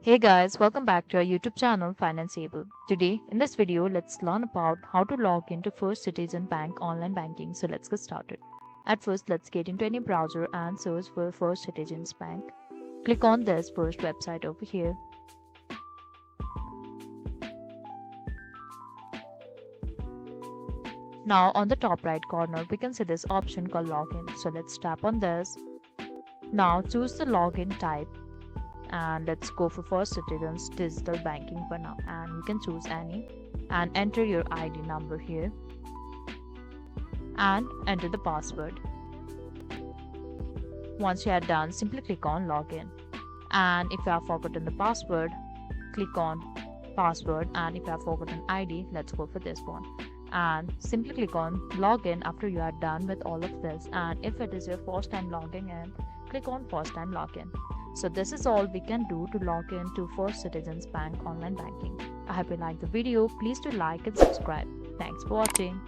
Hey guys, welcome back to our YouTube channel Financeable. Today, in this video, let's learn about how to log into First Citizen Bank online banking. So let's get started. At first, let's get into any browser and search for First Citizens Bank. Click on this first website over here. Now on the top right corner, we can see this option called Login. So let's tap on this. Now choose the login type and let's go for First Citizens Digital Banking for now, and you can choose any and enter your ID number here and enter the password. Once you are done, simply click on login, and if you have forgotten the password, click on password, and if you have forgotten ID, let's go for this one and simply click on login after you are done with all of this. And if it is your first time logging in, click on first time login. So this is all we can do to log in to First Citizens Bank online banking. I hope you liked the video. Please do like and subscribe. Thanks for watching.